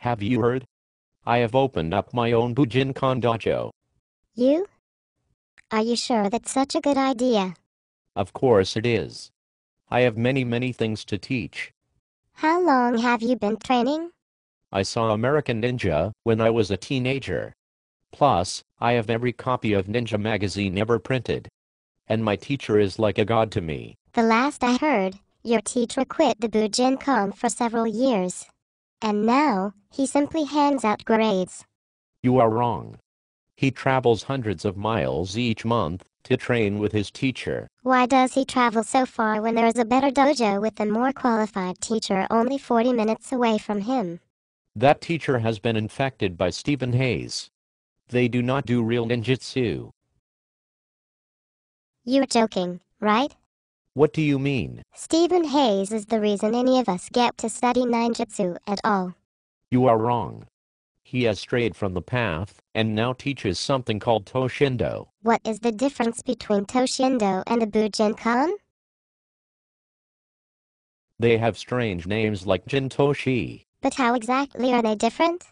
Have you heard? I have opened up my own Bujinkan dojo. You? Are you sure that's such a good idea? Of course it is. I have many things to teach. How long have you been training? I saw American Ninja when I was a teenager. Plus, I have every copy of Ninja magazine ever printed. And my teacher is like a god to me. The last I heard, your teacher quit the Bujinkan for several years. And now, he simply hands out grades. You are wrong. He travels hundreds of miles each month to train with his teacher. Why does he travel so far when there is a better dojo with a more qualified teacher only 40 minutes away from him? That teacher has been infected by Stephen Hayes. They do not do real ninjutsu. You're joking, right? What do you mean? Stephen Hayes is the reason any of us get to study ninjutsu at all. You are wrong. He has strayed from the path and now teaches something called Toshindo. What is the difference between Toshindo and a Bujinkan? They have strange names like Jintoshi. But how exactly are they different?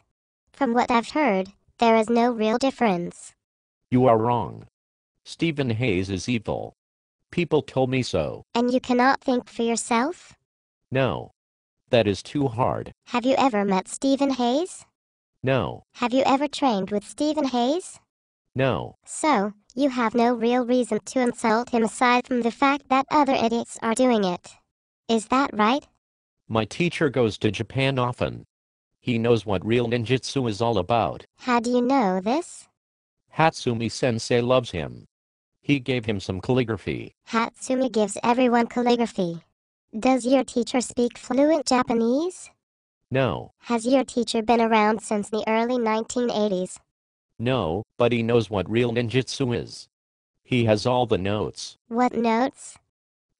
From what I've heard, there is no real difference. You are wrong. Stephen Hayes is evil. People told me so. And you cannot think for yourself? No. That is too hard. Have you ever met Stephen Hayes? No. Have you ever trained with Stephen Hayes? No. So, you have no real reason to insult him aside from the fact that other idiots are doing it. Is that right? My teacher goes to Japan often. He knows what real ninjutsu is all about. How do you know this? Hatsumi-sensei loves him. He gave him some calligraphy. Hatsumi gives everyone calligraphy. Does your teacher speak fluent Japanese? No. Has your teacher been around since the early 1980s? No, but he knows what real ninjutsu is. He has all the notes. What notes?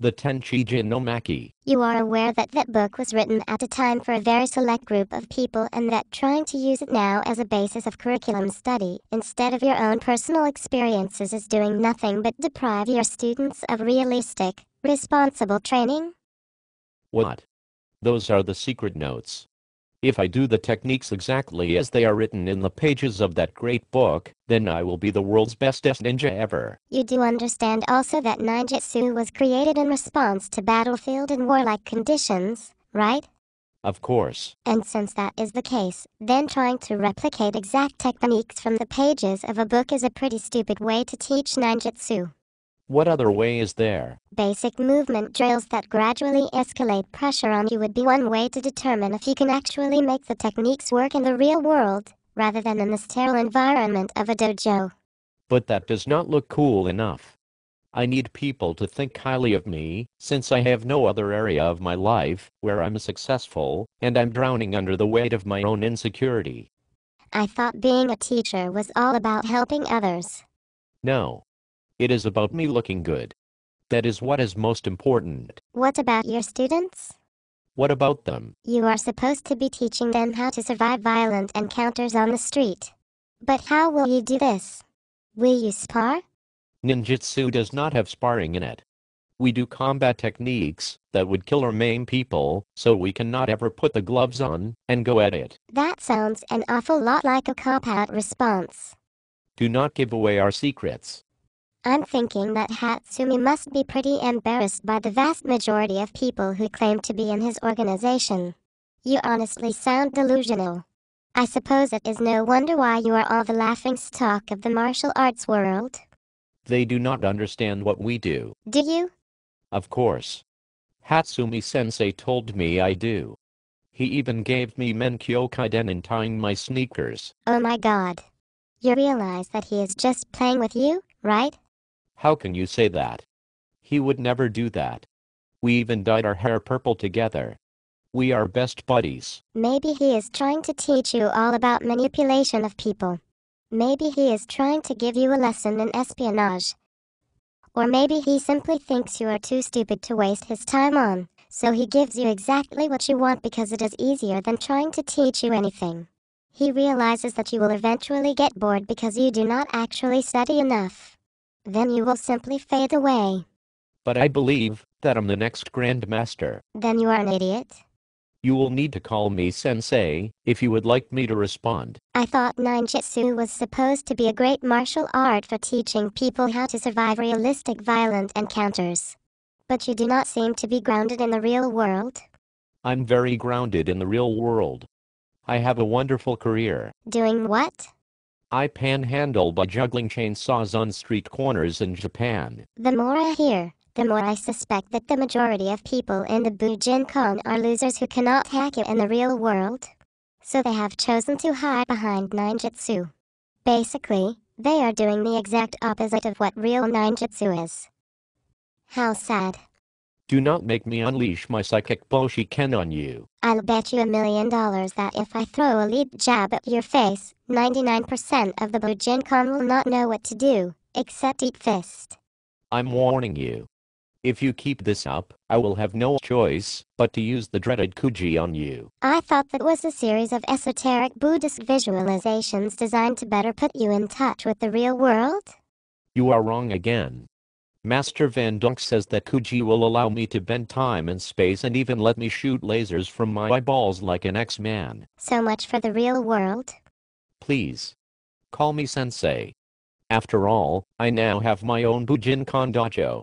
The Tenchi no Maki. You are aware that that book was written at a time for a very select group of people and that trying to use it now as a basis of curriculum study instead of your own personal experiences is doing nothing but deprive your students of realistic, responsible training? What? Those are the secret notes. If I do the techniques exactly as they are written in the pages of that great book, then I will be the world's bestest ninja ever. You do understand also that ninjutsu was created in response to battlefield and warlike conditions, right? Of course. And since that is the case, then trying to replicate exact techniques from the pages of a book is a pretty stupid way to teach ninjutsu. What other way is there? Basic movement drills that gradually escalate pressure on you would be one way to determine if you can actually make the techniques work in the real world, rather than in the sterile environment of a dojo. But that does not look cool enough. I need people to think highly of me, since I have no other area of my life where I'm successful, and I'm drowning under the weight of my own insecurity. I thought being a teacher was all about helping others. No. It is about me looking good. That is what is most important. What about your students? What about them? You are supposed to be teaching them how to survive violent encounters on the street. But how will you do this? Will you spar? Ninjutsu does not have sparring in it. We do combat techniques that would kill or maim people, so we cannot ever put the gloves on and go at it. That sounds an awful lot like a cop-out response. Do not give away our secrets. I'm thinking that Hatsumi must be pretty embarrassed by the vast majority of people who claim to be in his organization. You honestly sound delusional. I suppose it is no wonder why you are all the laughingstock of the martial arts world. They do not understand what we do. Do you? Of course. Hatsumi-sensei told me I do. He even gave me Menkyo Kaiden in tying my sneakers. Oh my god. You realize that he is just playing with you, right? How can you say that? He would never do that. We even dyed our hair purple together. We are best buddies. Maybe he is trying to teach you all about manipulation of people. Maybe he is trying to give you a lesson in espionage. Or maybe he simply thinks you are too stupid to waste his time on, so he gives you exactly what you want because it is easier than trying to teach you anything. He realizes that you will eventually get bored because you do not actually study enough. Then you will simply fade away. But I believe that I'm the next Grand Master. Then you are an idiot. You will need to call me sensei if you would like me to respond. I thought ninjutsu was supposed to be a great martial art for teaching people how to survive realistic violent encounters. But you do not seem to be grounded in the real world. I'm very grounded in the real world. I have a wonderful career. Doing what? I panhandle by juggling chainsaws on street corners in Japan. The more I hear, the more I suspect that the majority of people in the Bujinkan are losers who cannot hack it in the real world. So they have chosen to hide behind ninjutsu. Basically, they are doing the exact opposite of what real ninjutsu is. How sad. Do not make me unleash my psychic Bujinkan on you. I'll bet you $1 million that if I throw a lead jab at your face, 99% of the Bujinkan will not know what to do, except eat fist. I'm warning you. If you keep this up, I will have no choice but to use the dreaded Kuji on you. I thought that was a series of esoteric Buddhist visualizations designed to better put you in touch with the real world? You are wrong again. Master Van Dunk says that Kuji will allow me to bend time and space and even let me shoot lasers from my eyeballs like an X-Man. So much for the real world. Please. Call me sensei. After all, I now have my own Bujinkan dojo.